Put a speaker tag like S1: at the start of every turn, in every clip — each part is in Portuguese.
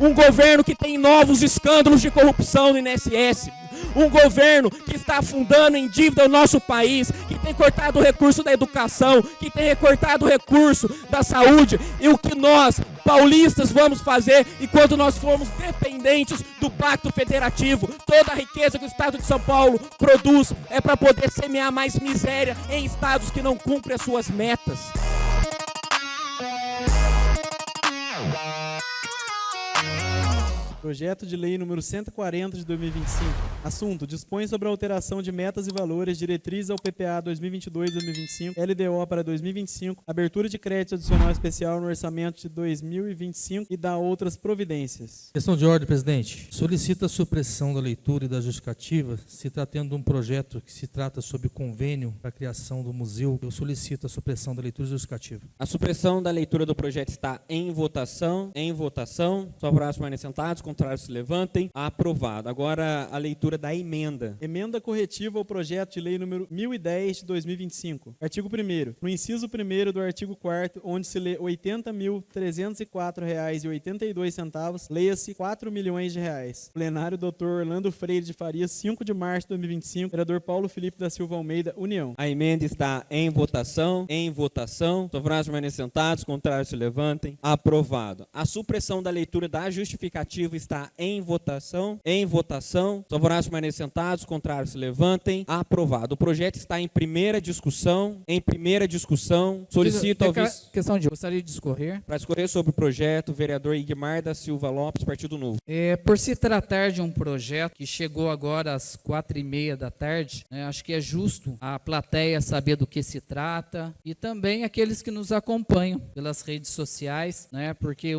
S1: Um governo que tem novos escândalos de corrupção no INSS. Um governo que está afundando em dívida o nosso país, que tem cortado o recurso da educação, que tem recortado o recurso da saúde. E o que nós, paulistas, vamos fazer enquanto nós formos dependentes do Pacto Federativo? Toda a riqueza que o Estado de São Paulo produz é para poder semear mais miséria em estados que não cumprem as suas metas.
S2: Projeto de Lei número 140 de 2025. Assunto: dispõe sobre a alteração de metas e valores, diretrizes ao PPA 2022-2025, LDO para 2025, abertura de crédito adicional especial no orçamento de 2025 e dá outras providências.
S3: Questão de ordem, presidente. Solicita a supressão da leitura e da justificativa, se tratando de um projeto que se trata sobre convênio para a criação do museu. Eu solicito a supressão da leitura e justificativa.
S1: A supressão da leitura do projeto está em votação. Em votação. Só para os mais sentados, contrários se levantem. Aprovado. Agora a leitura da emenda.
S2: Emenda corretiva ao projeto de lei número 1010 de 2025. Artigo 1º. No inciso 1º do artigo 4º, onde se lê R$ 80.304,82, leia-se R$ 4 milhões. Plenário Dr. Orlando Freire de Farias, 5 de março de 2025. Vereador Paulo Felipe da Silva Almeida, União.
S1: A emenda está em votação. Em votação. Sofrados permanecem sentados, contrários se levantem. Aprovado. A supressão da leitura da justificativa está em votação. Em votação. Sofrados permanecem sentados, contrários se levantem. Aprovado. O projeto está em primeira discussão. Em primeira discussão. Solicito ao vice...
S4: Questão de... Gostaria de discorrer.
S1: Para discorrer sobre o projeto, vereador Igmar da Silva Lopes, Partido Novo.
S4: Por se tratar de um projeto que chegou agora às 4h30 da tarde, acho que é justo a plateia saber do que se trata e também aqueles que nos acompanham pelas redes sociais, porque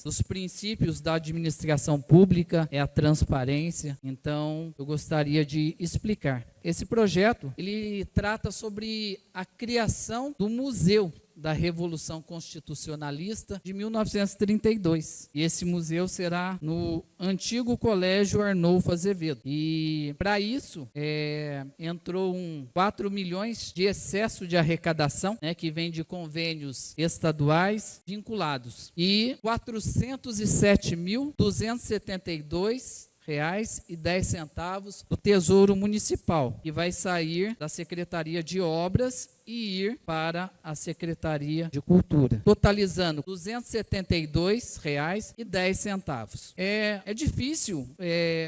S4: dos princípios da administração pública é a transparência. Então, eu gostaria de explicar. Esse projeto, ele trata sobre a criação do Museu da Revolução Constitucionalista de 1932. E esse museu será no antigo Colégio Arnolfo Azevedo. E para isso, entrou 4 milhões de excesso de arrecadação, que vem de convênios estaduais vinculados. E R$ 407.272,10 do Tesouro Municipal, que vai sair da Secretaria de Obras e ir para a Secretaria de Cultura, totalizando R$ 272,10. É difícil,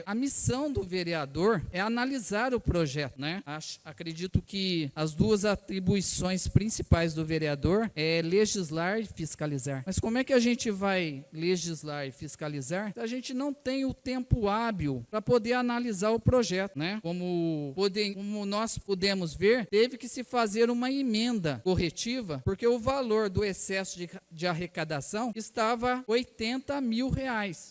S4: a missão do vereador é analisar o projeto, Acredito que as duas atribuições principais do vereador é legislar e fiscalizar. Mas como é que a gente vai legislar e fiscalizar se a gente não tem o tempo hábil para poder analisar o projeto, Como nós pudemos ver, teve que se fazer uma emenda corretiva, porque o valor do excesso de arrecadação estava R$ 80 mil,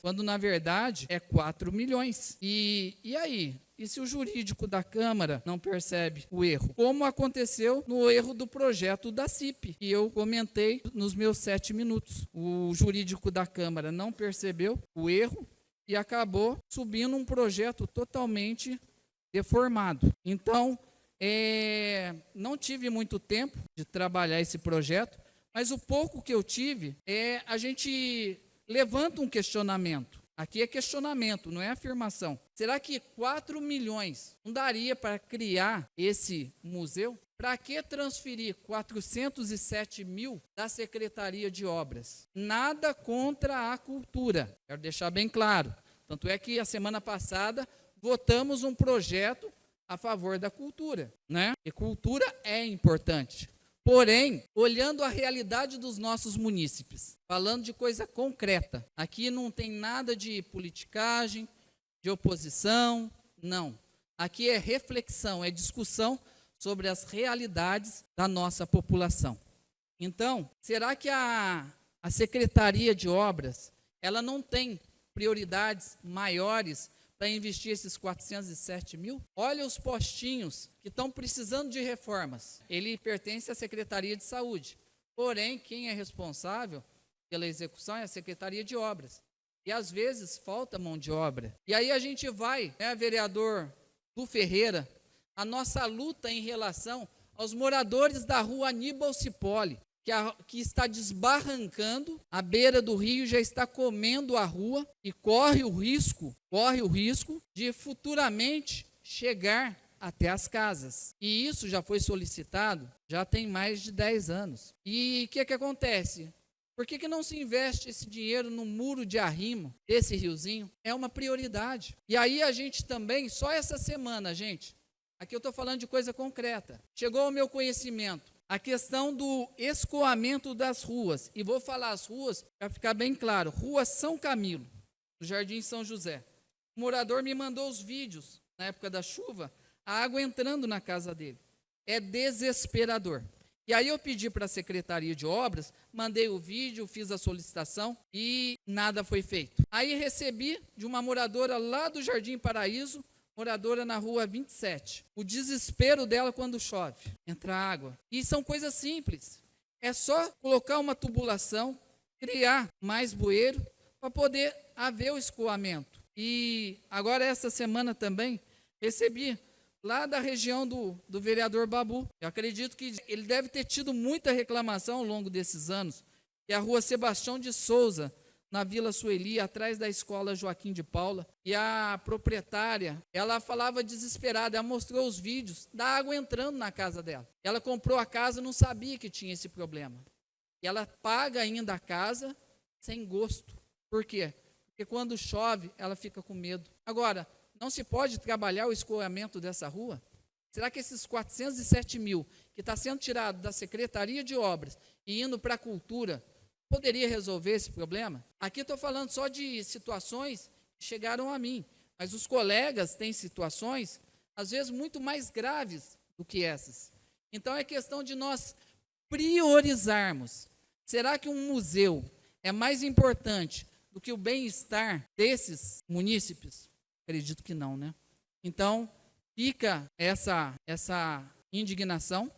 S4: quando na verdade é 4 milhões. E aí? E se o jurídico da Câmara não percebe o erro? Como aconteceu no erro do projeto da CIP, que eu comentei nos meus 7 minutos. O jurídico da Câmara não percebeu o erro e acabou subindo um projeto totalmente deformado. Então, não tive muito tempo de trabalhar esse projeto, mas o pouco que eu tive, a gente levanta um questionamento. Aqui é questionamento, não é afirmação. Será que 4 milhões não daria para criar esse museu? Para que transferir 407 mil da Secretaria de Obras? Nada contra a cultura, quero deixar bem claro. Tanto é que a semana passada votamos um projeto a favor da cultura, E cultura é importante. Porém, olhando a realidade dos nossos munícipes, falando de coisa concreta, aqui não tem nada de politicagem, de oposição, não. Aqui é reflexão, é discussão sobre as realidades da nossa população. Então, será que a Secretaria de Obras, ela não tem prioridades maiores para investir esses 407 mil? Olha os postinhos que estão precisando de reformas. Ele pertence à Secretaria de Saúde. Porém, quem é responsável pela execução é a Secretaria de Obras. E às vezes falta mão de obra. E aí a gente vai, vereador Du Ferreira, a nossa luta em relação aos moradores da rua Aníbal Cipolli, que está desbarrancando, à beira do rio, já está comendo a rua e corre o risco de futuramente chegar até as casas. E isso já foi solicitado, já tem mais de 10 anos. E o que acontece? Por que não se investe esse dinheiro no muro de arrimo desse riozinho? É uma prioridade. E aí a gente também, só essa semana, gente, aqui eu estou falando de coisa concreta, chegou ao meu conhecimento a questão do escoamento das ruas. E vou falar as ruas, para ficar bem claro. Rua São Camilo, no Jardim São José. O morador me mandou os vídeos, na época da chuva, a água entrando na casa dele. É desesperador. E aí eu pedi para a Secretaria de Obras, mandei o vídeo, fiz a solicitação e nada foi feito. Aí recebi de uma moradora lá do Jardim Paraíso, moradora na rua 27. O desespero dela quando chove, entra água. E são coisas simples. É só colocar uma tubulação, criar mais bueiro para poder haver o escoamento. E agora essa semana também recebi lá da região do vereador Babu. Eu acredito que ele deve ter tido muita reclamação ao longo desses anos. E a rua Sebastião de Souza, na Vila Sueli, atrás da escola Joaquim de Paula, e a proprietária, ela falava desesperada, ela mostrou os vídeos da água entrando na casa dela. Ela comprou a casa, não sabia que tinha esse problema. E ela paga ainda a casa sem gosto. Por quê? Porque quando chove, ela fica com medo. Agora, não se pode trabalhar o escoamento dessa rua? Será que esses 407 mil que está sendo tirado da Secretaria de Obras e indo para a Cultura, poderia resolver esse problema? Aqui estou falando só de situações que chegaram a mim, mas os colegas têm situações, às vezes, muito mais graves do que essas. Então, é questão de nós priorizarmos. Será que um museu é mais importante do que o bem-estar desses munícipes? Acredito que não, né? Então, fica essa indignação,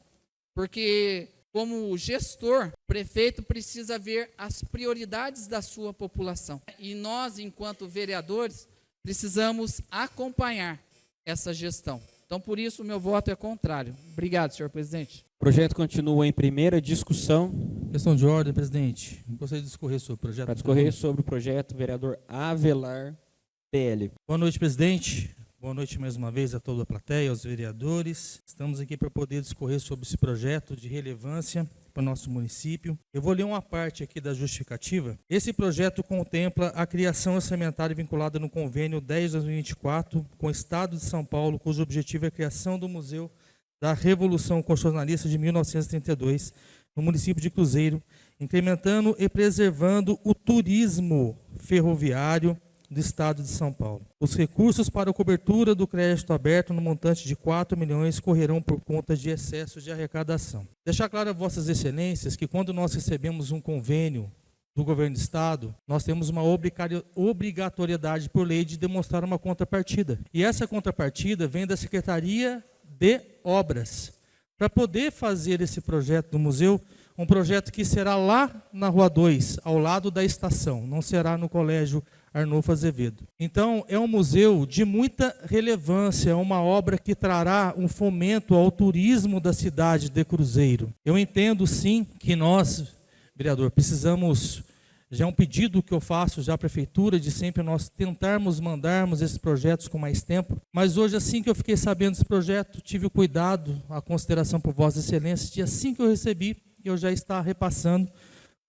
S4: porque como gestor, o prefeito precisa ver as prioridades da sua população. E nós, enquanto vereadores, precisamos acompanhar essa gestão. Então, por isso, o meu voto é contrário. Obrigado, senhor presidente.
S1: O projeto continua em primeira discussão.
S3: Questão de ordem, presidente. Gostaria de discorrer sobre o projeto.
S1: Para discorrer sobre o projeto, vereador Avelar, PL.
S3: Boa noite, presidente. Boa noite mais uma vez a toda a plateia, aos vereadores. Estamos aqui para poder discorrer sobre esse projeto de relevância para o nosso município. Eu vou ler uma parte aqui da justificativa. Esse projeto contempla a criação orçamentária vinculada no convênio 10/2024 com o Estado de São Paulo, cujo objetivo é a criação do Museu da Revolução Constitucionalista de 1932, no município de Cruzeiro, incrementando e preservando o turismo ferroviário do Estado de São Paulo. Os recursos para a cobertura do crédito aberto no montante de 4 milhões correrão por conta de excesso de arrecadação. Deixar claro a vossas excelências que quando nós recebemos um convênio do governo do Estado, nós temos uma obrigatoriedade por lei de demonstrar uma contrapartida. E essa contrapartida vem da Secretaria de Obras. Para poder fazer esse projeto do museu, um projeto que será lá na Rua 2, ao lado da estação, não será no Colégio Arnolfo Azevedo. Então, é um museu de muita relevância, é uma obra que trará um fomento ao turismo da cidade de Cruzeiro. Eu entendo, sim, que nós, vereador, precisamos, já é um pedido que eu faço já à prefeitura, de sempre nós tentarmos mandarmos esses projetos com mais tempo, mas hoje, assim que eu fiquei sabendo desse projeto, tive o cuidado, a consideração por vossas excelências, de assim que eu recebi, eu já estou repassando,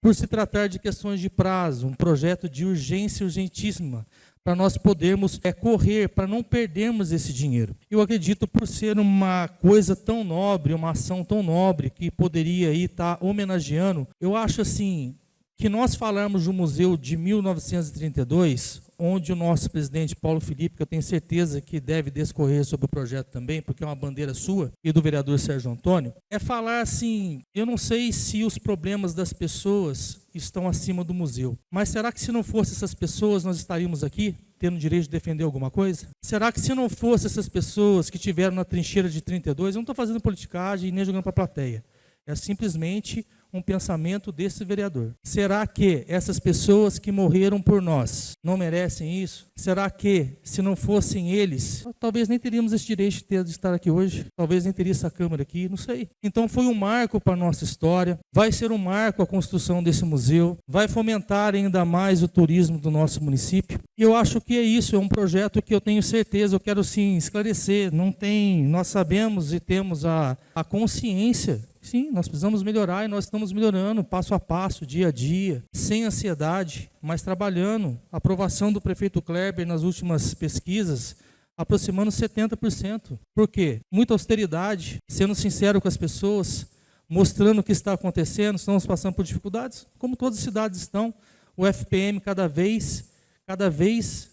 S3: por se tratar de questões de prazo, um projeto de urgência urgentíssima, para nós podermos correr, para não perdermos esse dinheiro. Eu acredito, por ser uma coisa tão nobre, uma ação tão nobre, que poderia aí estar homenageando, eu acho assim, que nós falarmos de um museu de 1932, onde o nosso presidente Paulo Felipe, que eu tenho certeza que deve discorrer sobre o projeto também, porque é uma bandeira sua, e do vereador Sérgio Antônio, é falar assim, eu não sei se os problemas das pessoas estão acima do museu, mas será que se não fosse essas pessoas, nós estaríamos aqui, tendo o direito de defender alguma coisa? Será que se não fosse essas pessoas que tiveram na trincheira de 32, eu não estou fazendo politicagem e nem jogando para a plateia, é simplesmente um pensamento desse vereador. Será que essas pessoas que morreram por nós não merecem isso? Será que, se não fossem eles, talvez nem teríamos esse direito de estar aqui hoje? Talvez nem teria essa Câmara aqui, não sei. Então foi um marco para a nossa história, vai ser um marco a construção desse museu, vai fomentar ainda mais o turismo do nosso município. E eu acho que é isso, é um projeto que eu tenho certeza, eu quero sim esclarecer, nós sabemos e temos a consciência. Sim, nós precisamos melhorar e nós estamos melhorando passo a passo, dia a dia, sem ansiedade, mas trabalhando. A aprovação do prefeito Kleber nas últimas pesquisas, aproximando 70%. Por quê? Muita austeridade, sendo sincero com as pessoas, mostrando o que está acontecendo, estamos passando por dificuldades, como todas as cidades estão. O FPM cada vez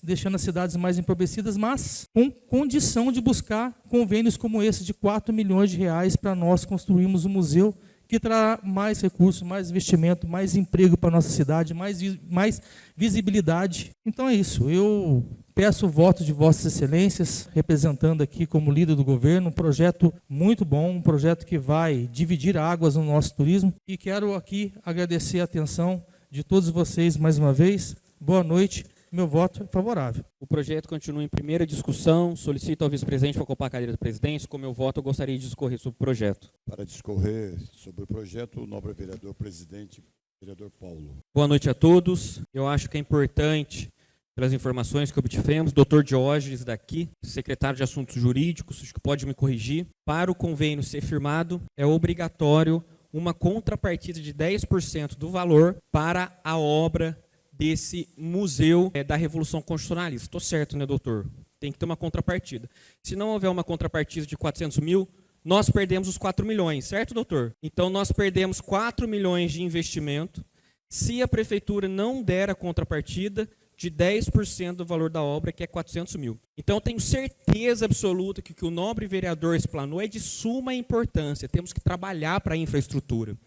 S3: deixando as cidades mais empobrecidas, mas com condição de buscar convênios como esse de 4 milhões de reais para nós construirmos um museu que trará mais recursos, mais investimento, mais emprego para a nossa cidade, mais visibilidade. Então é isso, eu peço o voto de vossas excelências, representando aqui como líder do governo, um projeto muito bom, um projeto que vai dividir águas no nosso turismo, e quero aqui agradecer a atenção de todos vocês mais uma vez. Boa noite. Meu voto é favorável.
S1: O projeto continua em primeira discussão. Solicito ao vice-presidente para ocupar a cadeira da presidência. Com meu voto, eu gostaria de discorrer sobre o projeto.
S5: Para discorrer sobre o projeto, o nobre vereador presidente, vereador Paulo.
S1: Boa noite a todos. Eu acho que é importante, pelas informações que obtivemos, doutor Diógenes daqui, secretário de Assuntos Jurídicos, acho que pode me corrigir, para o convênio ser firmado, é obrigatório uma contrapartida de 10% do valor para a obra desse museu da Revolução Constitucionalista. Estou certo, né, doutor? Tem que ter uma contrapartida. Se não houver uma contrapartida de 400 mil, nós perdemos os 4 milhões, certo, doutor? Então, nós perdemos 4 milhões de investimento se a prefeitura não der a contrapartida de 10% do valor da obra, que é 400 mil. Então, eu tenho certeza absoluta que o que o nobre vereador explanou é de suma importância. Temos que trabalhar para a infraestrutura.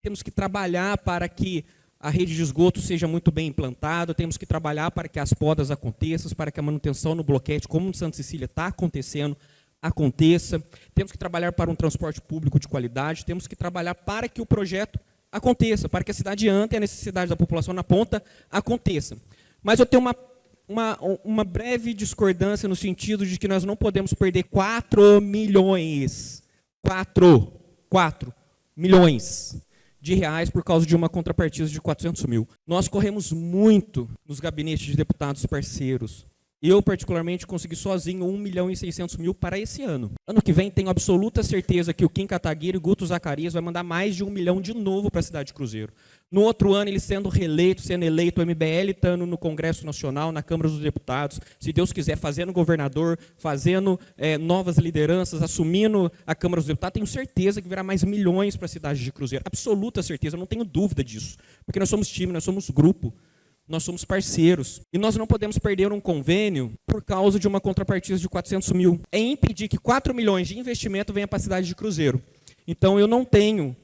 S1: Temos que trabalhar para que a rede de esgoto seja muito bem implantada, temos que trabalhar para que as podas aconteçam, para que a manutenção no bloquete, como no Santa Cecília está acontecendo, aconteça. Temos que trabalhar para um transporte público de qualidade, temos que trabalhar para que o projeto aconteça, para que a cidade ante a necessidade da população na ponta aconteça. Mas eu tenho uma breve discordância no sentido de que nós não podemos perder 4 milhões. 4 milhões de reais por causa de uma contrapartida de 400 mil. Nós corremos muito nos gabinetes de deputados parceiros. Eu, particularmente, consegui sozinho 1.600.000 para esse ano. Ano que vem, tenho absoluta certeza que o Kim Kataguiri e o Guto Zacarias vai mandar mais de 1 milhão de novo para a cidade de Cruzeiro. No outro ano, ele sendo eleito, o MBL estando no Congresso Nacional, na Câmara dos Deputados, se Deus quiser, fazendo governador, fazendo novas lideranças, assumindo a Câmara dos Deputados, tenho certeza que virá mais milhões para a cidade de Cruzeiro. Absoluta certeza, não tenho dúvida disso. Porque nós somos time, nós somos grupo. Nós somos parceiros. E nós não podemos perder um convênio por causa de uma contrapartida de 400 mil. É impedir que 4 milhões de investimento venha para a cidade de Cruzeiro. Então, eu não tenho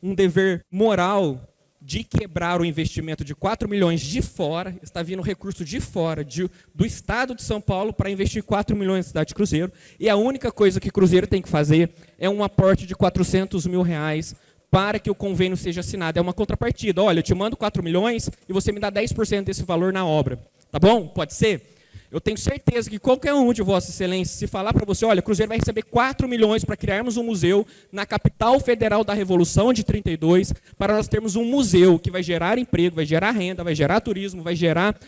S1: um dever moral de quebrar o investimento de 4 milhões de fora, está vindo recurso de fora, do Estado de São Paulo, para investir 4 milhões na cidade de Cruzeiro. E a única coisa que Cruzeiro tem que fazer é um aporte de 400 mil reais para que o convênio seja assinado. É uma contrapartida. Olha, eu te mando 4 milhões e você me dá 10% desse valor na obra. Tá bom? Pode ser? Eu tenho certeza que qualquer um de vossas excelências, se falar para você, olha, Cruzeiro vai receber 4 milhões para criarmos um museu na capital federal da Revolução de 32, para nós termos um museu que vai gerar emprego, vai gerar renda, vai gerar turismo, vai gerar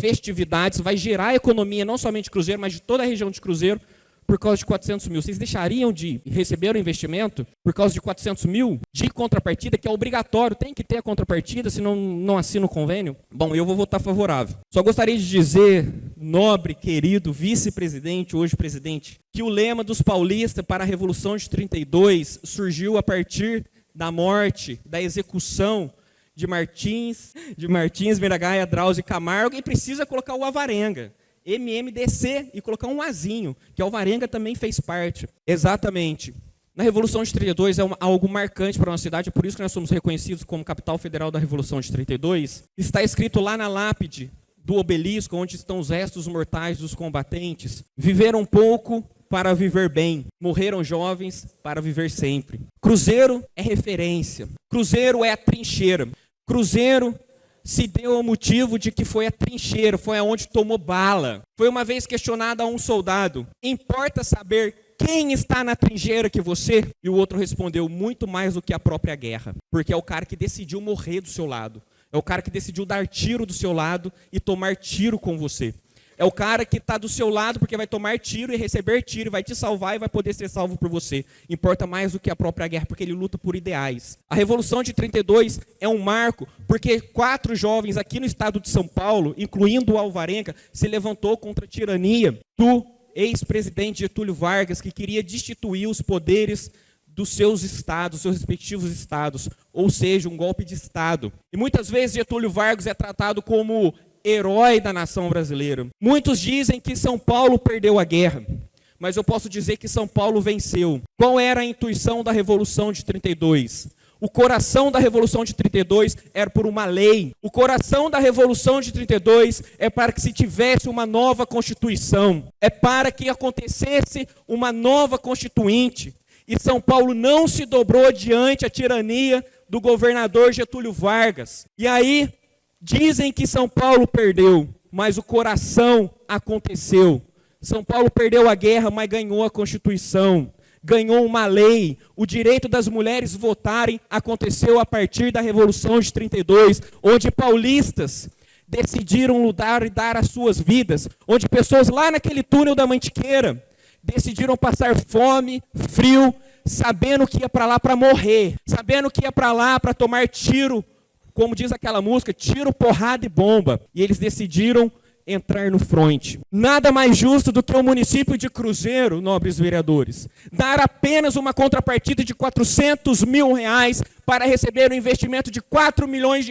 S1: festividades, vai gerar economia, não somente de Cruzeiro, mas de toda a região de Cruzeiro, por causa de 400 mil. Vocês deixariam de receber o investimento por causa de 400 mil de contrapartida, que é obrigatório, tem que ter a contrapartida, senão não assina o convênio? Bom, eu vou votar favorável. Só gostaria de dizer, nobre, querido vice-presidente, hoje presidente, que o lema dos paulistas para a Revolução de 32 surgiu a partir da morte, da execução de Martins, Miragaia, Drauzio e Camargo, e precisa colocar o Alvarenga. MMDC e colocar um azinho, que Alvarenga também fez parte. Exatamente. Na Revolução de 32 é algo marcante para a nossa cidade, é por isso que nós somos reconhecidos como capital federal da Revolução de 32. Está escrito lá na lápide do obelisco, onde estão os restos mortais dos combatentes. Viveram pouco, para viver bem, morreram jovens para viver sempre. Cruzeiro é referência, Cruzeiro é a trincheira, Cruzeiro se deu ao motivo de que foi a trincheira, foi aonde tomou bala. Foi uma vez questionado a um soldado: importa saber quem está na trincheira que você? E o outro respondeu: muito mais do que a própria guerra, porque é o cara que decidiu morrer do seu lado, é o cara que decidiu dar tiro do seu lado e tomar tiro com você. É o cara que está do seu lado porque vai tomar tiro e receber tiro, vai te salvar e vai poder ser salvo por você. Importa mais do que a própria guerra, porque ele luta por ideais. A Revolução de 32 é um marco, porque 4 jovens aqui no estado de São Paulo, incluindo o Alvarenga, se levantou contra a tirania do ex-presidente Getúlio Vargas, que queria destituir os poderes dos seus estados, seus respectivos estados, ou seja, um golpe de estado. E muitas vezes Getúlio Vargas é tratado como herói da nação brasileira. Muitos dizem que São Paulo perdeu a guerra, mas eu posso dizer que São Paulo venceu. Qual era a intuição da Revolução de 32? O coração da Revolução de 32 era por uma lei. O coração da Revolução de 32 é para que se tivesse uma nova Constituição. É para que acontecesse uma nova Constituinte. E São Paulo não se dobrou diante a tirania do governador Getúlio Vargas. E aí, dizem que São Paulo perdeu, mas o coração aconteceu. São Paulo perdeu a guerra, mas ganhou a Constituição. Ganhou uma lei. O direito das mulheres votarem aconteceu a partir da Revolução de 32, onde paulistas decidiram lutar e dar as suas vidas, onde pessoas lá naquele túnel da Mantiqueira decidiram passar fome, frio, sabendo que ia para lá para morrer, sabendo que ia para lá para tomar tiro, como diz aquela música, tiro, porrada e bomba. E eles decidiram entrar no fronte. Nada mais justo do que o município de Cruzeiro, nobres vereadores, dar apenas uma contrapartida de R$400 mil para receber um investimento de R$4 milhões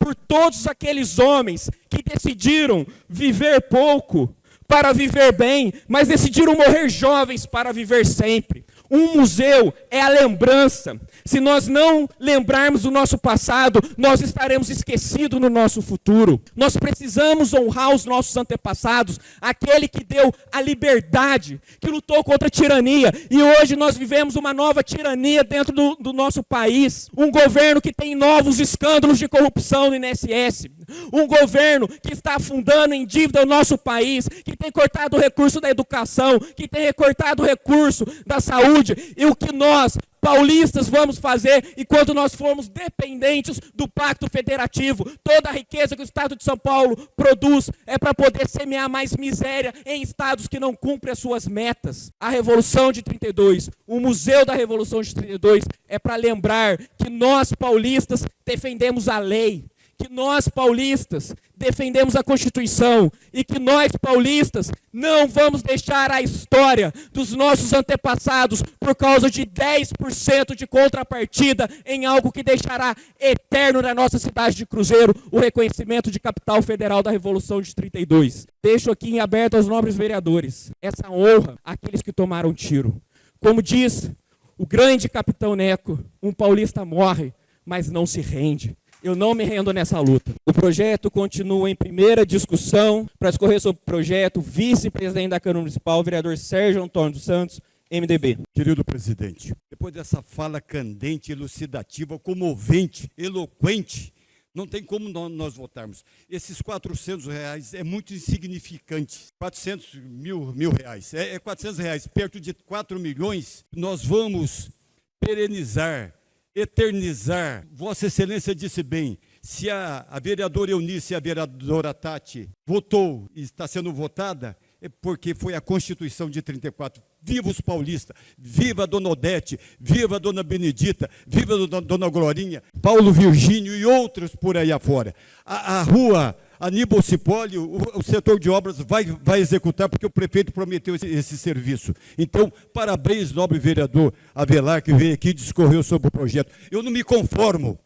S1: por todos aqueles homens que decidiram viver pouco para viver bem, mas decidiram morrer jovens para viver sempre. Um museu é a lembrança. Se nós não lembrarmos do nosso passado, nós estaremos esquecidos no nosso futuro. Nós precisamos honrar os nossos antepassados, aquele que deu a liberdade, que lutou contra a tirania. E hoje nós vivemos uma nova tirania dentro do nosso país. Um governo que tem novos escândalos de corrupção no INSS. Um governo que está afundando em dívida o nosso país, que tem cortado o recurso da educação, que tem recortado o recurso da saúde. E o que nós, paulistas, vamos fazer enquanto nós formos dependentes do Pacto Federativo? Toda a riqueza que o Estado de São Paulo produz é para poder semear mais miséria em estados que não cumprem as suas metas. A Revolução de 32, o Museu da Revolução de 32 é para lembrar que nós, paulistas, defendemos a lei, que nós, paulistas, defendemos a Constituição e que nós, paulistas, não vamos deixar a história dos nossos antepassados por causa de 10% de contrapartida em algo que deixará eterno na nossa cidade de Cruzeiro o reconhecimento de capital federal da Revolução de 32. Deixo aqui em aberto aos nobres vereadores essa honra àqueles que tomaram tiro. Como diz o grande capitão Neco, um paulista morre, mas não se rende. Eu não me rendo nessa luta. O projeto continua em primeira discussão. Para discorrer sobre o projeto, vice-presidente da Câmara Municipal, vereador Sérgio Antônio dos Santos, MDB.
S5: Querido presidente, depois dessa fala candente, elucidativa, comovente, eloquente, não tem como nós votarmos. Esses R$400 é muito insignificante. R$400 mil reais. É R$400, perto de 4 milhões. Nós vamos perenizar, eternizar. Vossa Excelência disse bem, se a vereadora Eunice e a vereadora Tati votou e está sendo votada, é porque foi a Constituição de 34. Viva os paulistas, viva a dona Odete, viva a dona Benedita, viva a dona Glorinha, Paulo Virgínio e outros por aí afora. A rua Aníbal Cipolle, o setor de obras vai executar, porque o prefeito prometeu esse serviço. Então, parabéns, nobre vereador Avelar, que veio aqui e discorreu sobre o projeto. Eu não me conformo,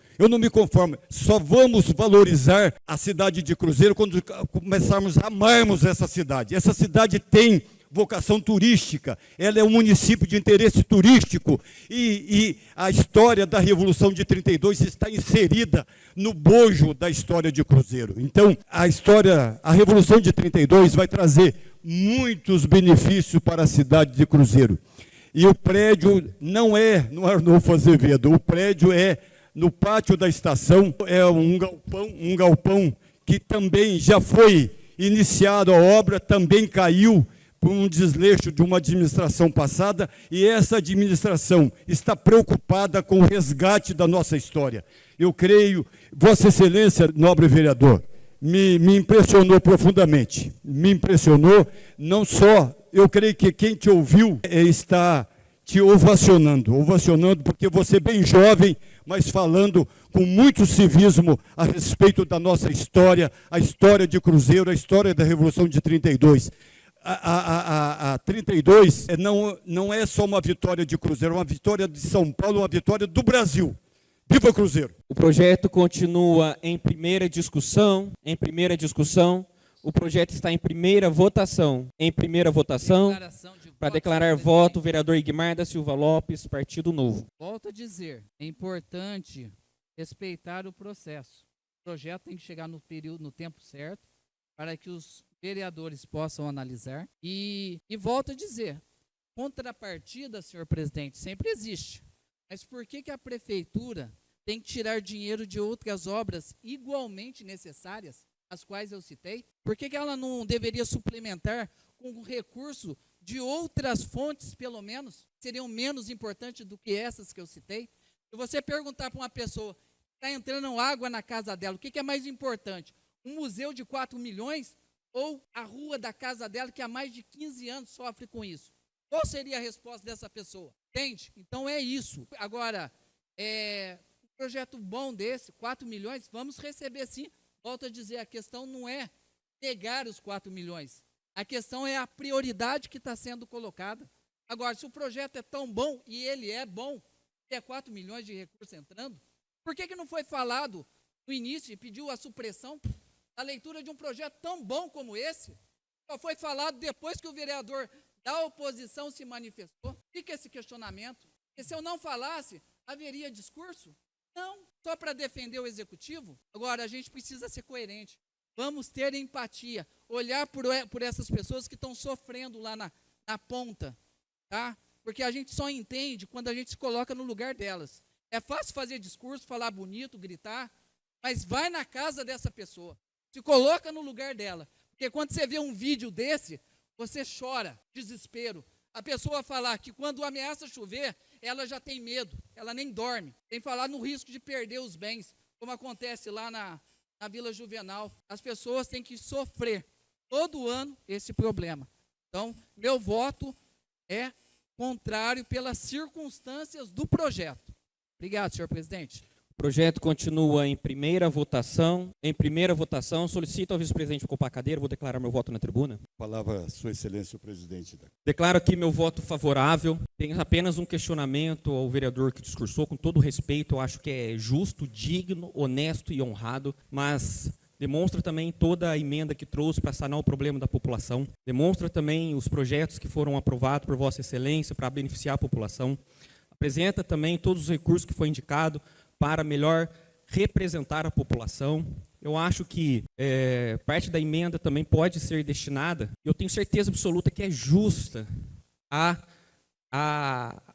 S5: só vamos valorizar a cidade de Cruzeiro quando começarmos a amarmos essa cidade. Essa cidade tem vocação turística, ela é um município de interesse turístico e a história da Revolução de 32 está inserida no bojo da história de Cruzeiro. Então, a Revolução de 32 vai trazer muitos benefícios para a cidade de Cruzeiro. E o prédio não é no Arnolfo Azevedo, o prédio é no pátio da estação, é um galpão que também já foi iniciado a obra, também caiu por um desleixo de uma administração passada, e essa administração está preocupada com o resgate da nossa história. Eu creio, Vossa Excelência, nobre vereador, me impressionou profundamente, me impressionou, não só, eu creio que quem te ouviu está te ovacionando, porque você é bem jovem, mas falando com muito civismo a respeito da nossa história, a história de Cruzeiro, a história da Revolução de 32. A 32 não é só uma vitória de Cruzeiro, é uma vitória de São Paulo, uma vitória do Brasil. Viva Cruzeiro!
S1: O projeto continua em primeira discussão. O projeto está em primeira votação. Para declarar voto, o vereador Igmar da Silva Lopes, Partido Novo.
S4: Volto a dizer, é importante respeitar o processo. O projeto tem que chegar no tempo certo, para que os vereadores possam analisar. E volto a dizer, contrapartida, senhor presidente, sempre existe. Mas por que a prefeitura tem que tirar dinheiro de outras obras igualmente necessárias, as quais eu citei? Por que ela não deveria suplementar com o recurso de outras fontes, pelo menos, seriam menos importantes do que essas que eu citei? Se você perguntar para uma pessoa que está entrando água na casa dela, o que é mais importante? Um museu de 4 milhões ou a rua da casa dela, que há mais de 15 anos sofre com isso? Qual seria a resposta dessa pessoa? Entende? Então é isso. Agora, um projeto bom desse, 4 milhões, vamos receber sim. Volto a dizer, a questão não é negar os 4 milhões. A questão é a prioridade que está sendo colocada. Agora, se o projeto é tão bom, e ele é bom, é 4 milhões de recursos entrando, por que não foi falado no início e pediu a supressão da leitura de um projeto tão bom como esse? Só foi falado depois que o vereador da oposição se manifestou? Fica esse questionamento. E se eu não falasse, haveria discurso? Não, só para defender o executivo? Agora, a gente precisa ser coerente. Vamos ter empatia, olhar por essas pessoas que estão sofrendo lá na ponta, tá? Porque a gente só entende quando a gente se coloca no lugar delas. É fácil fazer discurso, falar bonito, gritar, mas vai na casa dessa pessoa, se coloca no lugar dela. Porque quando você vê um vídeo desse, você chora, desespero. A pessoa falar que quando ameaça chover, ela já tem medo, ela nem dorme. Tem falar no risco de perder os bens, como acontece lá na Vila Juvenal. As pessoas têm que sofrer todo ano esse problema. Então, meu voto é contrário pelas circunstâncias do projeto. Obrigado, senhor presidente.
S1: O projeto continua em primeira votação. Solicito ao vice-presidente ocupar a cadeira. Vou declarar meu voto na tribuna.
S5: Palavra, sua excelência, o presidente.
S1: Declaro aqui meu voto favorável. Tenho apenas um questionamento ao vereador que discursou, com todo respeito. Eu acho que é justo, digno, honesto e honrado, mas demonstra também toda a emenda que trouxe para sanar o problema da população. Demonstra também os projetos que foram aprovados por Vossa Excelência para beneficiar a população. Apresenta também todos os recursos que foi indicado para melhor representar a população. Eu acho que parte da emenda também pode ser destinada, eu tenho certeza absoluta que é justa,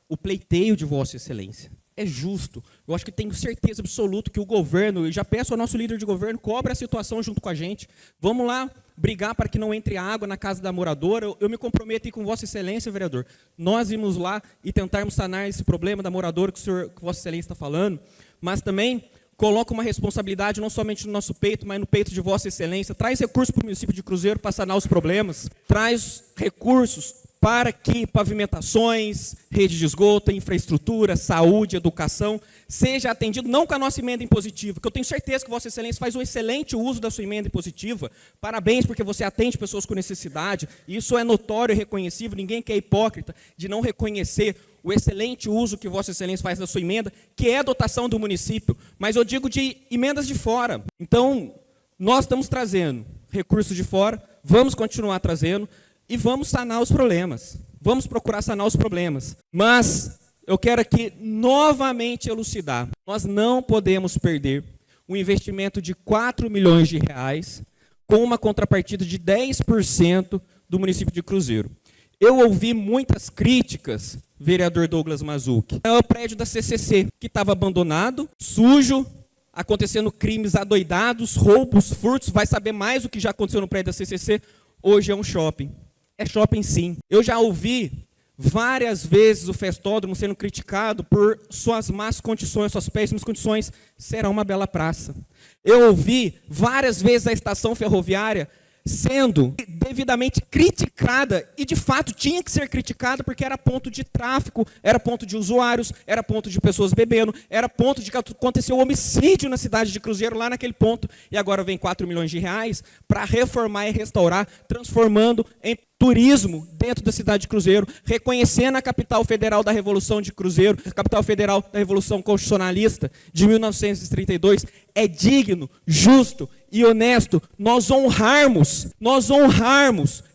S1: o pleiteio de Vossa Excelência. É justo. Eu acho que tenho certeza absoluta que o governo, e já peço ao nosso líder de governo, cobra a situação junto com a gente. Vamos lá brigar para que não entre água na casa da moradora. Eu me comprometo aí com Vossa Excelência, vereador. Nós irmos lá e tentarmos sanar esse problema da moradora que Vossa Excelência está falando, mas também coloca uma responsabilidade não somente no nosso peito, mas no peito de Vossa Excelência. Traz recursos para o município de Cruzeiro para sanar os problemas. Traz recursos para que pavimentações, rede de esgoto, infraestrutura, saúde, educação, seja atendido não com a nossa emenda impositiva, que eu tenho certeza que Vossa Excelência faz um excelente uso da sua emenda impositiva. Parabéns, porque você atende pessoas com necessidade. Isso é notório e reconhecível. Ninguém que é hipócrita de não reconhecer o excelente uso que Vossa Excelência faz da sua emenda, que é a dotação do município. Mas eu digo de emendas de fora. Então, nós estamos trazendo recursos de fora, vamos continuar trazendo, e vamos sanar os problemas. Vamos procurar sanar os problemas. Mas eu quero aqui novamente elucidar. Nós não podemos perder um investimento de 4 milhões de reais com uma contrapartida de 10% do município de Cruzeiro. Eu ouvi muitas críticas, vereador Douglas Mazzucchi. É o prédio da CCC, que estava abandonado, sujo, acontecendo crimes adoidados, roubos, furtos, vai saber mais o que já aconteceu no prédio da CCC. Hoje é um shopping. É shopping sim. Eu já ouvi várias vezes o festódromo sendo criticado por suas más condições, suas péssimas condições. Será uma bela praça. Eu ouvi várias vezes a estação ferroviária sendo devidamente criticada, e de fato tinha que ser criticada, porque era ponto de tráfico, era ponto de usuários, era ponto de pessoas bebendo, era ponto de que aconteceu homicídio na cidade de Cruzeiro, lá naquele ponto, e agora vem 4 milhões de reais para reformar e restaurar, transformando em turismo dentro da cidade de Cruzeiro, reconhecendo a capital federal da Revolução de Cruzeiro, a capital federal da Revolução Constitucionalista de 1932, é digno, justo e honesto nós honrarmos,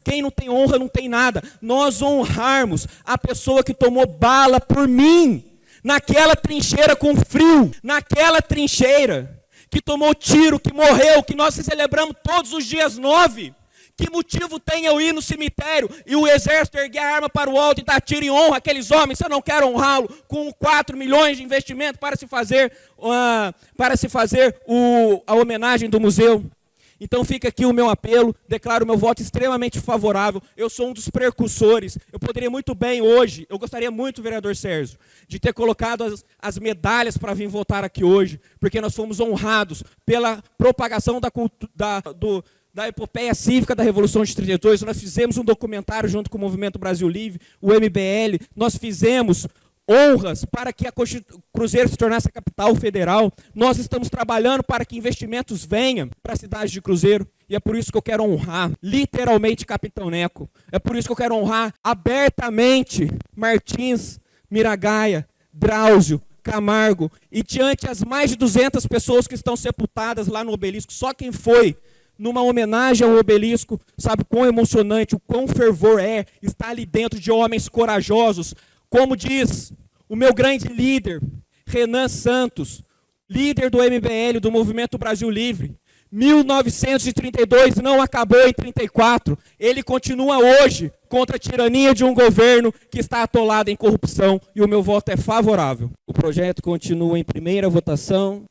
S1: quem não tem honra não tem nada, nós honrarmos a pessoa que tomou bala por mim, naquela trincheira com frio, naquela trincheira, que tomou tiro, que morreu, que nós celebramos todos os dias 9. Que motivo tem eu ir no cemitério e o exército erguer a arma para o alto e dar tiro em honra àqueles homens, se eu não quero honrá-lo com 4 milhões de investimento para se fazer, a homenagem do museu? Então fica aqui o meu apelo, declaro o meu voto extremamente favorável. Eu sou um dos precursores. Eu poderia muito bem hoje, eu gostaria muito, vereador Sérgio, de ter colocado as medalhas para vir votar aqui hoje, porque nós fomos honrados pela propagação da epopeia cívica da Revolução de 32, nós fizemos um documentário junto com o Movimento Brasil Livre, o MBL, nós fizemos honras para que a Cruzeiro se tornasse a capital federal, nós estamos trabalhando para que investimentos venham para a cidade de Cruzeiro, e é por isso que eu quero honrar, literalmente, Capitão Neco, é por isso que eu quero honrar abertamente Martins, Miragaia, Drauzio, Camargo, e diante as mais de 200 pessoas que estão sepultadas lá no obelisco, só quem foi numa homenagem ao obelisco, sabe quão emocionante, o quão fervor é estar ali dentro de homens corajosos, como diz o meu grande líder, Renan Santos, líder do MBL, do Movimento Brasil Livre. 1932 não acabou em 34, ele continua hoje contra a tirania de um governo que está atolado em corrupção, e o meu voto é favorável. O projeto continua em primeira votação,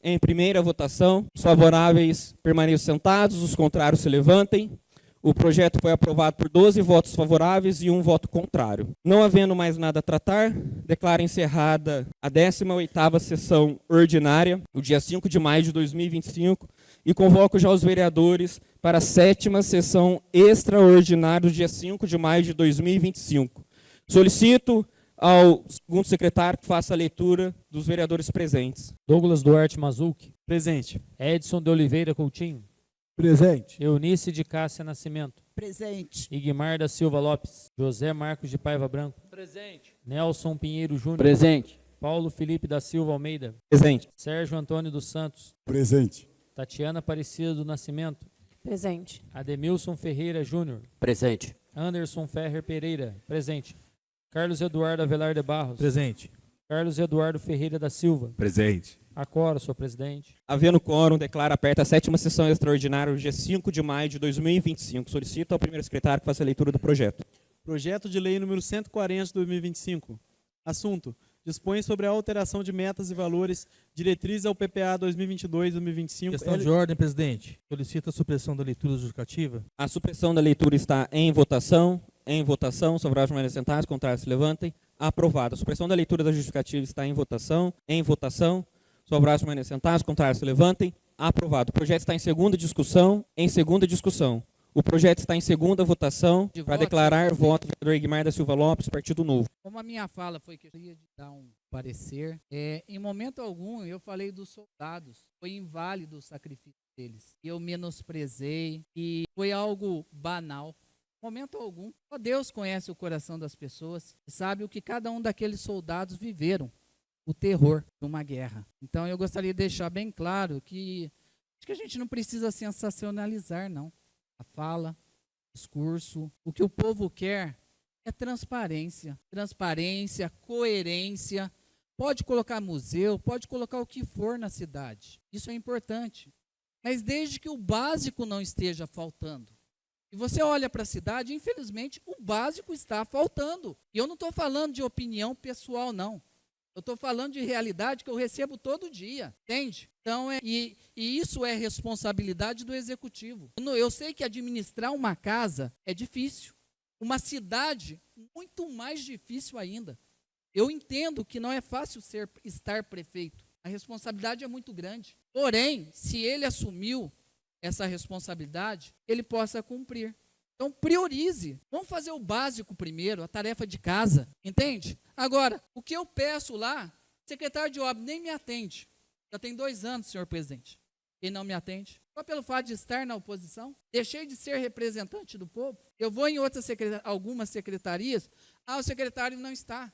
S1: os favoráveis permaneçam sentados, os contrários se levantem. O projeto foi aprovado por 12 votos favoráveis e 1 voto contrário. Não havendo mais nada a tratar, declaro encerrada a 18ª sessão ordinária, o dia 5 de maio de 2025, e convoco já os vereadores para a 7ª sessão extraordinária, do dia 5 de maio de 2025. Solicito ao segundo secretário que faça a leitura dos vereadores presentes.
S6: Douglas Duarte Mazzucchi.
S2: Presente.
S6: Edson de Oliveira Coutinho.
S7: Presente.
S6: Eunice de Cássia Nascimento.
S8: Presente.
S6: Igmar da Silva Lopes. José Marcos de Paiva Branco.
S4: Presente.
S6: Nelson Pinheiro Júnior.
S7: Presente.
S6: Paulo Felipe da Silva Almeida.
S1: Presente.
S6: Sérgio Antônio dos Santos.
S7: Presente.
S6: Tatiana Aparecida do Nascimento.
S8: Presente.
S6: Ademilson Ferreira Júnior.
S7: Presente.
S6: Anderson Ferrer Pereira. Presente. Carlos Eduardo Avelar de Barros.
S3: Presente.
S6: Carlos Eduardo Ferreira da Silva.
S7: Presente.
S6: Acora, senhor presidente.
S1: Havendo quórum, declaro aberta a 7ª sessão extraordinária, no dia 5 de maio de 2025. Solicito ao primeiro secretário que faça a leitura do projeto.
S2: Projeto de lei número 140 de 2025. Assunto: dispõe sobre a alteração de metas e valores, diretrizes ao PPA 2022-2025.
S3: Questão de ordem, presidente. Solicita a supressão da leitura justificativa.
S1: A supressão da leitura está em votação. Os favoráveis permaneçam sentados, contrários se levantem. Aprovado. A supressão da leitura da justificativa está em votação. Os favoráveis permaneçam sentados, contrários se levantem. Aprovado. O projeto está em segunda discussão. O projeto está em segunda votação. Para declarar voto, vereador Igmar da Silva Lopes, Partido Novo.
S4: Como a minha fala foi que eu queria dar um parecer, em momento algum eu falei dos soldados, foi inválido o sacrifício deles. Eu menosprezei e foi algo banal. Momento algum. Só Deus conhece o coração das pessoas e sabe o que cada um daqueles soldados viveram. O terror de uma guerra. Então eu gostaria de deixar bem claro que acho que a gente não precisa sensacionalizar, não. A fala, o discurso, o que o povo quer é transparência. Transparência, coerência. Pode colocar museu, pode colocar o que for na cidade. Isso é importante. mas desde que o básico não esteja faltando. E você olha para a cidade, infelizmente, o básico está faltando. E eu não estou falando de opinião pessoal, não. Eu estou falando de realidade que eu recebo todo dia, entende? Então, e isso é responsabilidade do executivo. Eu sei que administrar uma casa é difícil. Uma cidade, muito mais difícil ainda. Eu entendo que não é fácil estar prefeito. A responsabilidade é muito grande. Porém, se ele assumiu essa responsabilidade, ele possa cumprir. Então, priorize. Vamos fazer o básico primeiro, a tarefa de casa, entende? Agora, o que eu peço lá, o secretário de obras nem me atende. Já tem 2 anos, senhor presidente. Ele não me atende. Só pelo fato de estar na oposição, deixei de ser representante do povo. Eu vou em algumas secretarias, o secretário não está.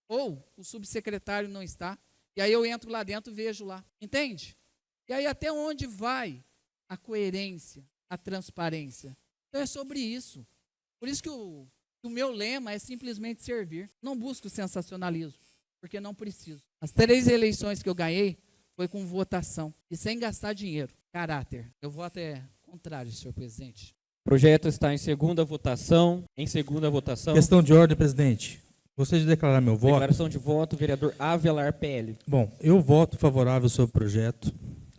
S4: Ou o subsecretário não está. E aí eu entro lá dentro e vejo lá. Entende? E aí até onde vai a coerência, a transparência? Então é sobre isso. Por isso que o meu lema é simplesmente servir. Não busco sensacionalismo, porque não preciso. As 3 eleições que eu ganhei foi com votação e sem gastar dinheiro. Caráter. Eu voto contrário, senhor presidente.
S1: O projeto está em segunda votação. Em segunda votação.
S3: Questão de ordem, presidente. Gostaria de declarar meu voto.
S1: Declaração de voto, vereador Avelar, PL.
S3: Bom, eu voto favorável sobre o projeto.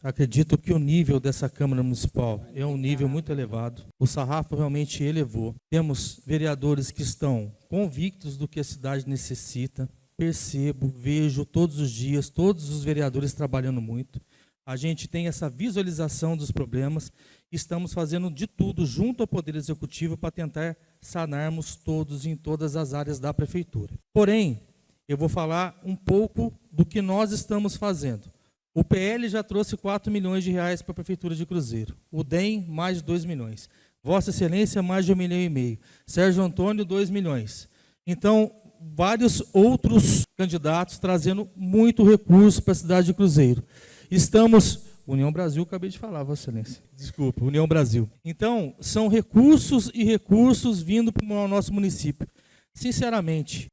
S3: Acredito que o nível dessa Câmara Municipal é um nível muito elevado. O sarrafo realmente elevou. Temos vereadores que estão convictos do que a cidade necessita. Percebo, vejo todos os dias, todos os vereadores trabalhando muito. A gente tem essa visualização dos problemas. Estamos fazendo de tudo junto ao Poder Executivo para tentar sanarmos todos em todas as áreas da Prefeitura. Porém, eu vou falar um pouco do que nós estamos fazendo. O PL já trouxe 4 milhões de reais para a Prefeitura de Cruzeiro. O DEM, mais de 2 milhões. Vossa Excelência, mais de 1,5 milhão. Sérgio Antônio, 2 milhões. Então, vários outros candidatos trazendo muito recurso para a cidade de Cruzeiro. Estamos... União Brasil, acabei de falar, Vossa Excelência. Desculpa, União Brasil. Então, são recursos e recursos vindo para o nosso município. Sinceramente,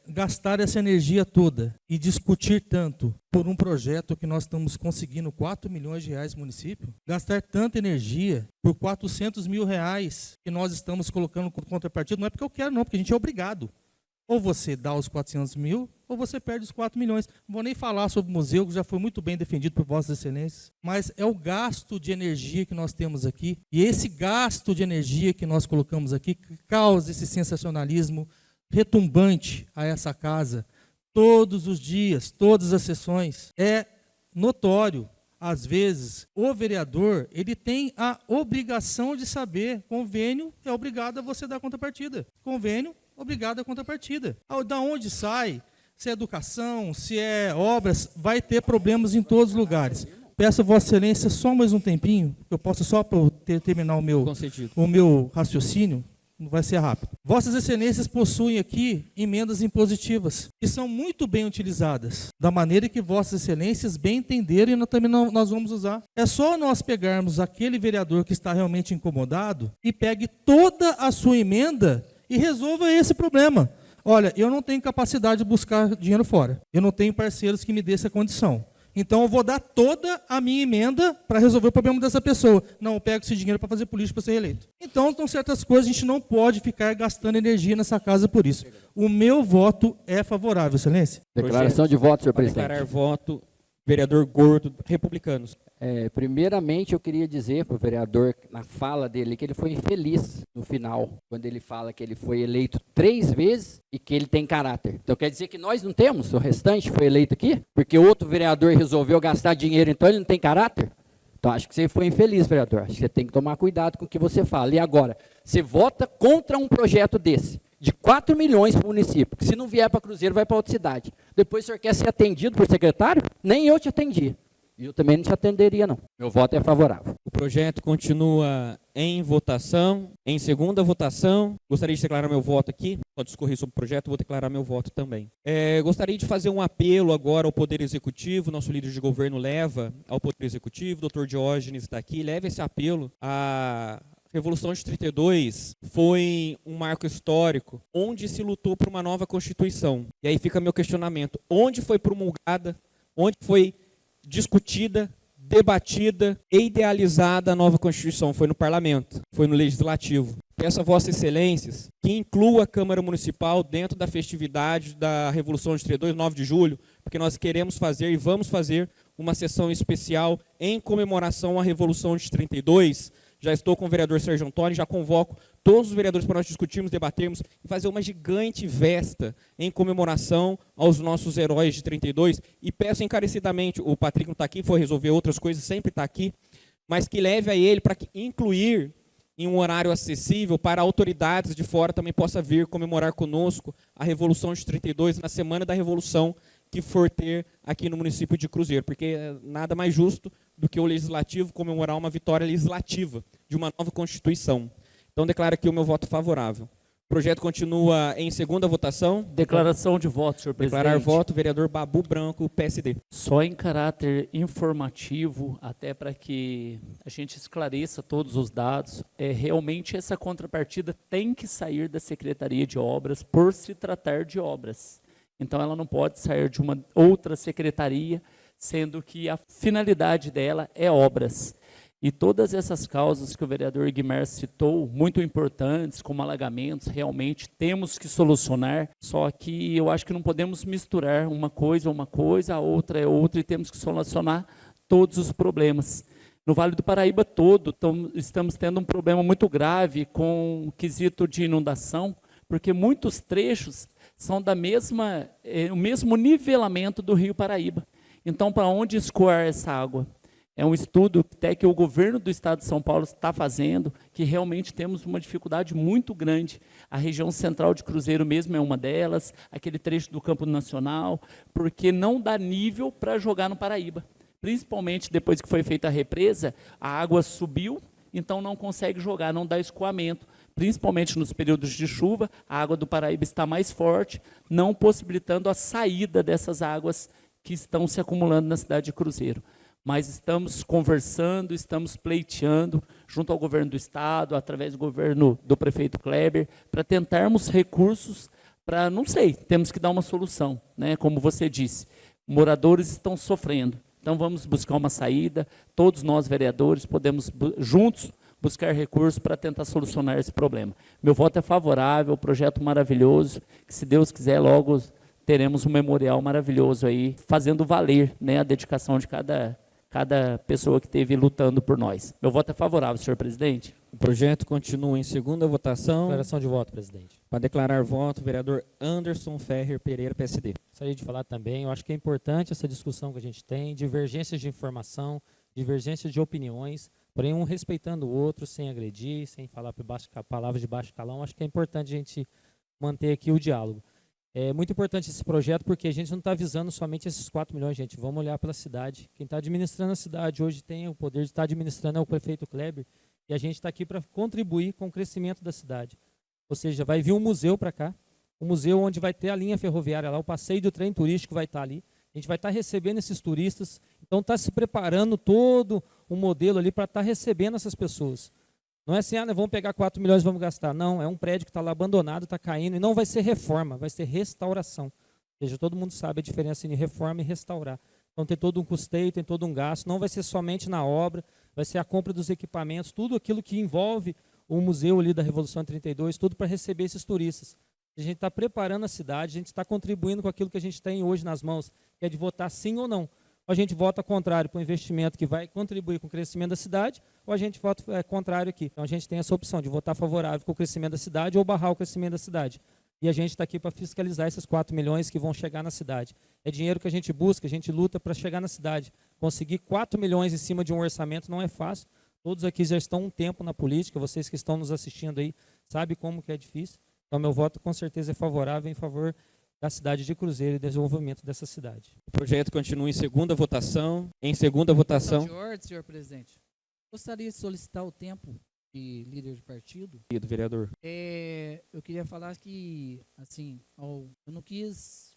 S3: gastar essa energia toda e discutir tanto por um projeto que nós estamos conseguindo 4 milhões de reais no município, gastar tanta energia por 400 mil reais que nós estamos colocando como contrapartida, não é porque eu quero, não, porque a gente é obrigado. Ou você dá os 400 mil, ou você perde os 4 milhões. Não vou nem falar sobre o museu, que já foi muito bem defendido por Vossas Excelências. Mas é o gasto de energia que nós temos aqui. E esse gasto de energia que nós colocamos aqui que causa esse sensacionalismo retumbante a essa casa. Todos os dias, todas as sessões. É notório. Às vezes, o vereador, ele tem a obrigação de saber. Convênio é obrigado a você dar contrapartida. Convênio, obrigado a contrapartida. Da onde sai, se é educação, se é obras, vai ter problemas em todos os lugares. Peço a Vossa Excelência só mais um tempinho, que eu possa só terminar o meu raciocínio, não vai ser rápido. Vossas Excelências possuem aqui emendas impositivas, que são muito bem utilizadas, da maneira que Vossas Excelências bem entenderam e nós vamos usar. É só nós pegarmos aquele vereador que está realmente incomodado e pegue toda a sua emenda e resolva esse problema. Olha, eu não tenho capacidade de buscar dinheiro fora. Eu não tenho parceiros que me dê essa condição. Então eu vou dar toda a minha emenda para resolver o problema dessa pessoa. Não, eu pego esse dinheiro para fazer política para ser eleito. Então, são certas coisas, a gente não pode ficar gastando energia nessa casa por isso. O meu voto é favorável, Excelência.
S7: Declaração de voto, senhor presidente.
S1: Declarar voto, vereador Gordo, Republicanos.
S7: Primeiramente, eu queria dizer para o vereador, na fala dele, que ele foi infeliz no final, quando ele fala que ele foi eleito 3 vezes e que ele tem caráter. Então, quer dizer que nós não temos, o restante foi eleito aqui? Porque outro vereador resolveu gastar dinheiro, então ele não tem caráter? Então, acho que você foi infeliz, vereador. Acho que você tem que tomar cuidado com o que você fala. E agora, você vota contra um projeto desse, de 4 milhões para o município, que se não vier para Cruzeiro, vai para outra cidade. Depois o senhor quer ser atendido por secretário? Nem eu te atendi. E eu também não te atenderia, não. Meu voto é favorável.
S1: O projeto continua em votação. Em segunda votação, gostaria de declarar meu voto aqui. Pode discorrer sobre o projeto, vou declarar meu voto também. Gostaria de fazer um apelo agora ao Poder Executivo. Nosso líder de governo leva ao Poder Executivo. O doutor Diógenes está aqui. Leve esse apelo. A Revolução de 32 foi um marco histórico onde se lutou por uma nova Constituição. E aí fica meu questionamento. Onde foi promulgada, onde foi discutida, debatida e idealizada a nova Constituição. Foi no Parlamento, foi no Legislativo. Peço a Vossas Excelências que inclua a Câmara Municipal dentro da festividade da Revolução de 32, 9 de julho, porque nós queremos fazer e vamos fazer uma sessão especial em comemoração à Revolução de 32. Já estou com o vereador Sérgio Antônio, já convoco todos os vereadores para nós discutirmos, debatermos e fazer uma gigante festa em comemoração aos nossos heróis de 32. E peço encarecidamente, o Patrick não está aqui, foi resolver outras coisas, sempre está aqui, mas que leve a ele para incluir em um horário acessível para autoridades de fora também possa vir comemorar conosco a Revolução de 32 na Semana da Revolução que for ter aqui no município de Cruzeiro, porque nada mais justo do que o Legislativo comemorar uma vitória legislativa de uma nova Constituição. Então, declaro aqui o meu voto favorável. O projeto continua em segunda votação.
S8: Declaração de voto, senhor presidente.
S1: Declarar voto, vereador Babu Branco, PSD.
S8: Só em caráter informativo, até para que a gente esclareça todos os dados, realmente essa contrapartida tem que sair da Secretaria de Obras por se tratar de obras. Então, ela não pode sair de uma outra secretaria, sendo que a finalidade dela é obras. E todas essas causas que o vereador Guimarães citou, muito importantes, como alagamentos, realmente temos que solucionar, só que eu acho que não podemos misturar uma coisa, a outra é outra, e temos que solucionar todos os problemas. No Vale do Paraíba todo, estamos tendo um problema muito grave com o quesito de inundação, porque muitos trechos são o mesmo nivelamento do Rio Paraíba. Então, para onde escoar essa água? É um estudo até que o governo do estado de São Paulo está fazendo, que realmente temos uma dificuldade muito grande. A região central de Cruzeiro mesmo é uma delas, aquele trecho do Campo Nacional, porque não dá nível para jogar no Paraíba. Principalmente depois que foi feita a represa, a água subiu, então não consegue jogar, não dá escoamento. Principalmente nos períodos de chuva, a água do Paraíba está mais forte, não possibilitando a saída dessas águas que estão se acumulando na cidade de Cruzeiro. Mas estamos conversando, estamos pleiteando junto ao governo do estado, através do governo do prefeito Kleber, para tentarmos recursos para, não sei, temos que dar uma solução, né? Como você disse, moradores estão sofrendo. Então vamos buscar uma saída, todos nós vereadores podemos juntos buscar recursos para tentar solucionar esse problema. Meu voto é favorável, projeto maravilhoso, que se Deus quiser logo teremos um memorial maravilhoso aí, fazendo valer, né, a dedicação de cada pessoa que esteve lutando por nós. Meu voto é favorável, senhor presidente.
S1: O projeto continua em segunda votação.
S6: Declaração de voto, presidente.
S1: Para declarar voto, vereador Anderson Ferrer Pereira, PSD.
S6: Gostaria de falar também, eu acho que é importante essa discussão que a gente tem, divergências de informação, divergências de opiniões, porém um respeitando o outro, sem agredir, sem falar palavras de baixo calão. Acho que é importante a gente manter aqui o diálogo. É muito importante esse projeto porque a gente não está visando somente esses 4 milhões, gente. Vamos olhar pela cidade. Quem está administrando a cidade hoje tem o poder de estar administrando é o prefeito Kleber, e a gente está aqui para contribuir com o crescimento da cidade. Ou seja, vai vir um museu para cá, um museu onde vai ter a linha ferroviária lá, o passeio do trem turístico vai estar ali. A gente vai estar recebendo esses turistas, então está se preparando todo um modelo ali para estar recebendo essas pessoas. Não é assim, vamos pegar 4 milhões e vamos gastar. Não, é um prédio que está lá abandonado, está caindo, e não vai ser reforma, vai ser restauração. Ou seja, todo mundo sabe a diferença entre reforma e restaurar. Então tem todo um custeio, tem todo um gasto, não vai ser somente na obra, vai ser a compra dos equipamentos, tudo aquilo que envolve o museu ali da Revolução 32, tudo para receber esses turistas. A gente está preparando a cidade, a gente está contribuindo com aquilo que a gente tem hoje nas mãos, que é de votar sim ou não. Ou a gente vota contrário para um investimento que vai contribuir com o crescimento da cidade, ou a gente vota contrário aqui. Então a gente tem essa opção de votar favorável com o crescimento da cidade ou barrar o crescimento da cidade. E a gente está aqui para fiscalizar esses 4 milhões que vão chegar na cidade. É dinheiro que a gente busca, a gente luta para chegar na cidade. Conseguir 4 milhões em cima de um orçamento não é fácil. Todos aqui já estão um tempo na política, vocês que estão nos assistindo aí sabem como que é difícil. Então meu voto com certeza é favorável em favor da cidade de Cruzeiro e desenvolvimento dessa cidade.
S1: O projeto continua em segunda votação. Em segunda votação.
S4: De ordem, senhor presidente. Gostaria de solicitar o tempo de líder de partido.
S1: Do vereador.
S4: Eu queria falar que, assim, eu não quis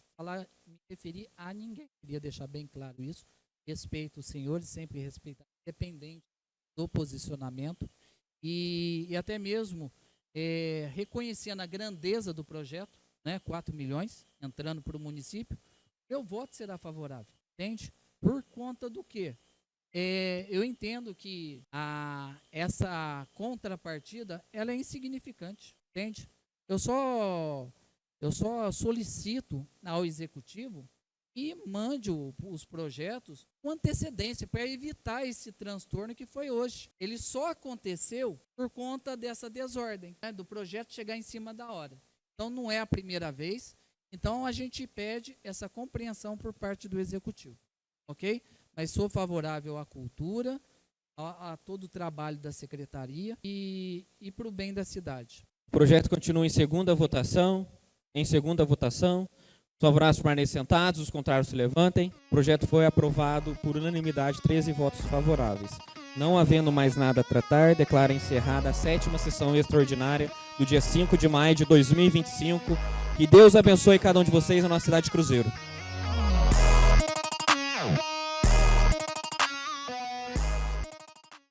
S4: me referir a ninguém. Queria deixar bem claro isso. Respeito os senhores, sempre respeitar, independente do posicionamento. E até mesmo reconhecendo a grandeza do projeto, né, 4 milhões entrando para o município, meu voto será favorável, entende? Por conta do quê? eu entendo que essa contrapartida ela é insignificante, entende? Eu só solicito ao executivo que mande os projetos com antecedência para evitar esse transtorno que foi hoje. Ele só aconteceu por conta dessa desordem, né, do projeto chegar em cima da hora. Então não é a primeira vez. Então a gente pede essa compreensão por parte do executivo, ok? Mas sou favorável à cultura, a todo o trabalho da secretaria e para o bem da cidade.
S1: O projeto continua em segunda votação. Em segunda votação. Os favoráveis permaneçam sentados, os contrários se levantem. O projeto foi aprovado por unanimidade, 13 votos favoráveis. Não havendo mais nada a tratar, declaro encerrada a 7ª sessão extraordinária do dia 5 de maio de 2025. Que Deus abençoe cada um de vocês na nossa cidade de Cruzeiro.